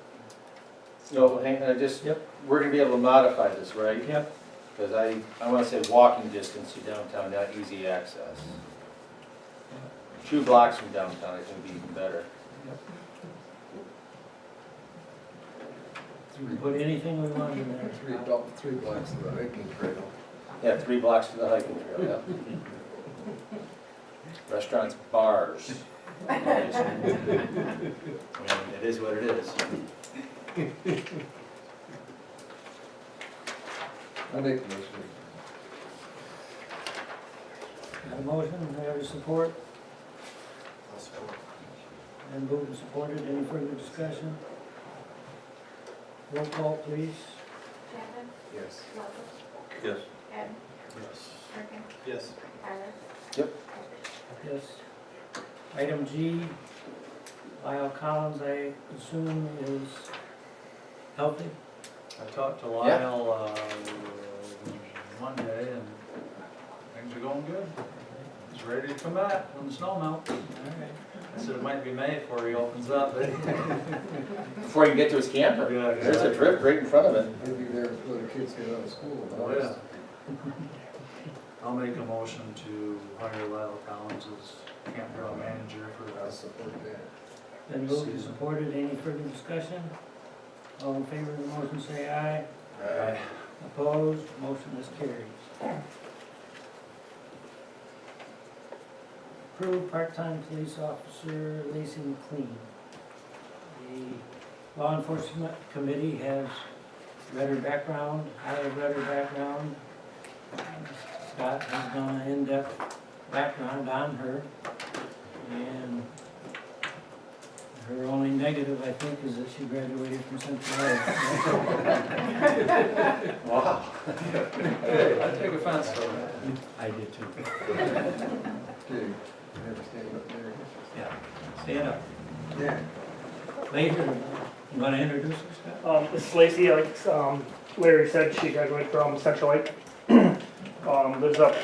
No, hang on, we're gonna be able to modify this, right? Yep. Because I wanna say walking distance to downtown, not easy access. 2 blocks from downtown, I think would be even better. You can put anything we want in there. 3 blocks of the hiking trail. Yeah, 3 blocks to the hiking trail, yeah. Restaurants, bars. I mean, it is what it is. I make the motion. Got a motion, do I have a support? And moved and supported, any further discussion? Roll call, please. Chapman? Yes. Lovett? Yes. Ed? Yes. Merkin? Yes. Tyler? Yes. Item G, Lyle Collins, I assume is healthy? I talked to Yeah. Lyle, Monday, and things are going good. He's ready to come back when the snow melts. All right. I said it might be May before he opens up. Before you get to his camper, Yeah, there's a exactly. drift right in front of it. He'll be there before the kids get out of school. Oh, yeah. I'll make a motion to hire Lyle Collins as campground manager for I'll the support that. Then moved and supported, any further discussion? All in favor of the motion say aye. Aye. Opposed, motion is carried. Approved part-time police officer Lacey McLean. The law enforcement committee has read her background, I have read her background. Scott has done an in-depth background on her. And her only negative, I think, is that she graduated from Central Iowa. Wow. Hey, I take offense to that. I did too. Okay, never stand up there. Yeah. Stand up. Yeah. Later, you want to introduce yourself? This is Lacey, like Larry said, she graduated from Central Lake. Lives up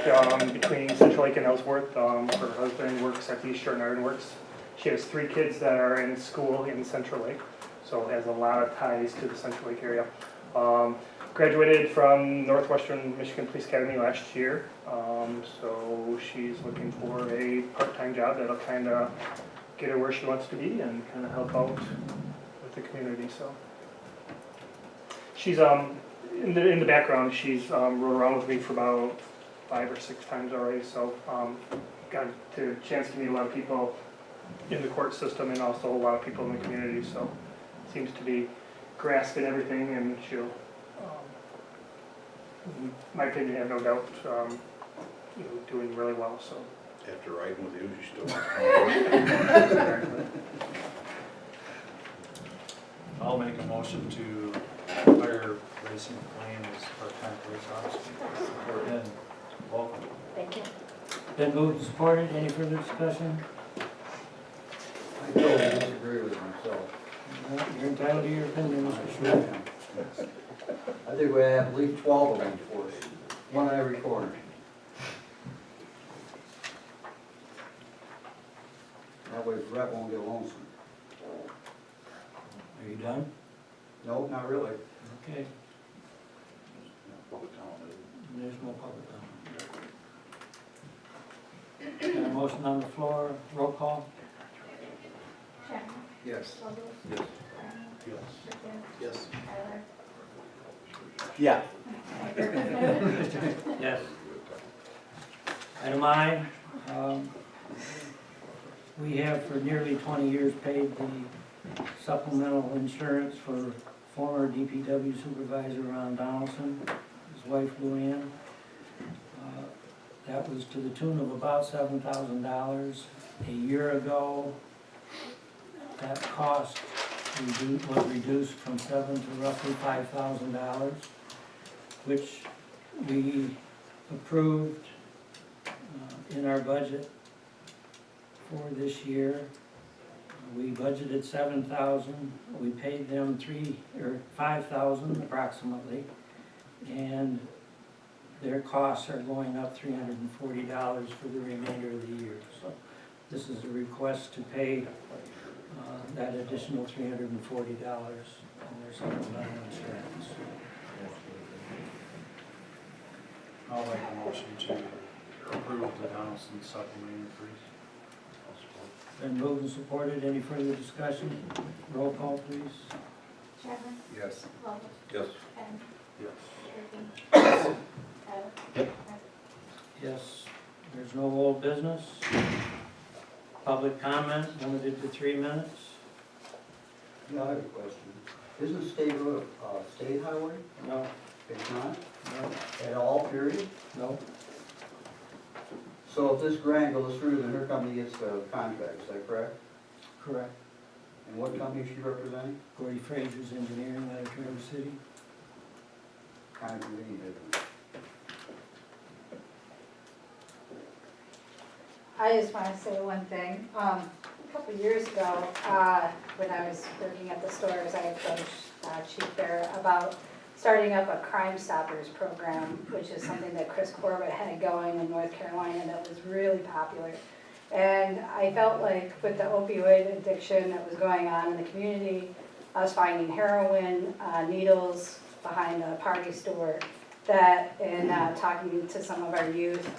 between Central Lake and Ellsworth. Her husband works at the East Shore Iron Works. She has 3 kids that are in school in Central Lake, so has a lot of ties to the Central Lake area. Graduated from Northwestern Michigan Police Academy last year, so she's looking for a part-time job that'll kind of get her where she wants to be and kind of help out with the community. So she's in the background. She's rode around with me for about 5 or 6 times already. So got a chance to meet a lot of people in the court system and also a lot of people in the community. So seems to be grasping everything, and she'll, in my opinion, have no doubt, doing really well. So. After riding with you, you still. I'll make a motion to hire Lacey McLean as part-time police officer. And Welcome. Thank you. Been moved and supported, any further discussion? I totally disagree with myself. You're entitled to your opinion, Mr. Schmidt. I think we have at least 12 of them for us, one on every corner. That way the rep won't get lonesome. Are you done? Nope, not really. Okay, Public comment. there's no public comment. Got a motion on the floor, roll call? Chapman? Yes. Lovell? Yes. Yes. Yes. Tyler? Yeah. Yes. Item I, we have for nearly 20 years paid the supplemental insurance for former DPW supervisor Ron Donaldson, his wife Luann. That was to the tune of about $7,000. A year ago, that cost was reduced from $7,000 to roughly $5,000, which we approved in our budget for this year. We budgeted $7,000, we paid them $5,000 approximately, and their costs are going up $340 for the remainder of the year. So this is a request to pay that additional $340 on their supplemental insurance. I'll make a motion to approve the Donaldson supplement increase. Been moved and supported, any further discussion? Roll call, please. Chapman? Yes. Lovell? Yes. Ken? Yes. Turkey? Tyler? Yes, there's no old business. Public comment, limited to 3 minutes. Yeah, I have a question. Isn't State Road a state highway? No, It's not? no, At all, period? no. So if this grant goes through, then her company gets the contract, is that correct? Correct. And what company is she representing? Gordy Fraser's Engineering out of Traverse City. Kind of convenient, isn't it? I just want to say one thing. A couple of years ago, when I was working at the stores, I approached Chief Bear about starting up a Crime Stoppers program, which is something that Chris Corbett had going in North Carolina that was really popular. And I felt like with the opioid addiction that was going on in the community, us finding heroin, needles behind a party store, that in talking to some of our youth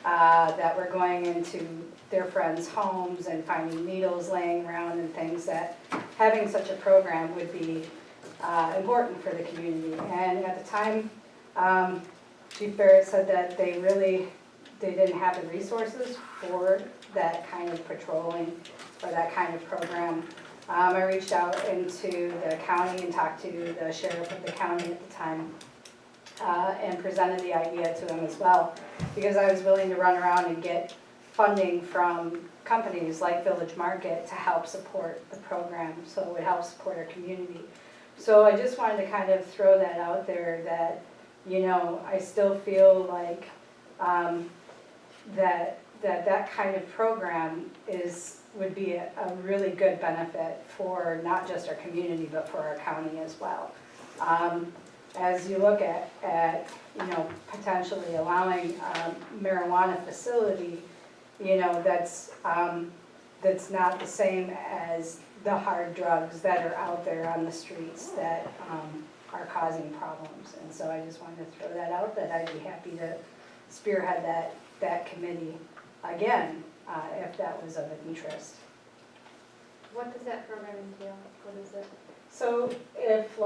that were going into their friends' homes and finding needles laying around and things, that having such a program would be important for the community. And at the time, Chief Barrett said that they didn't have the resources for that kind of patrolling or that kind of program. I reached out into the county and talked to the sheriff of the county at the time and presented the idea to him as well, because I was willing to run around and get funding from companies like Village Market to help support the program, so it would help support our community. So I just wanted to kind of throw that out there that, you know, I still feel like that kind of program would be a really good benefit for not just our community, but for our county as well. As you look at you know, potentially allowing marijuana facility, you know, that's not the same as the hard drugs that are out there on the streets that are causing problems. And so I just wanted to throw that out, that I'd be happy to spearhead that committee again, if that was of interest. What does that program entail? What is it? So if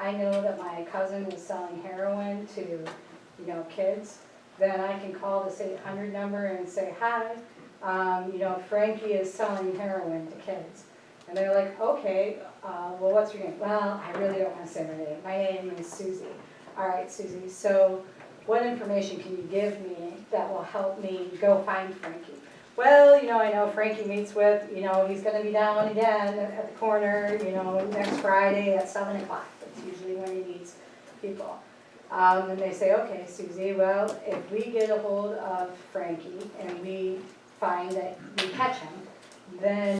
I know that my cousin is selling heroin to, you know, kids, then I can call this 800 number and say, hi, you know, Frankie is selling heroin to kids. And they're like, okay, well, what's your name? Well, I really don't want to say my name. My name is Susie. All right, Susie, so what information can you give me that will help me go find Frankie? Well, you know, I know Frankie meets with, you know, he's going to be down again at the corner, you know, next Friday at 7 o'clock. That's usually when he meets people. And they say, okay, Suzie, well, if we get a hold of Frankie and we find that we catch him, then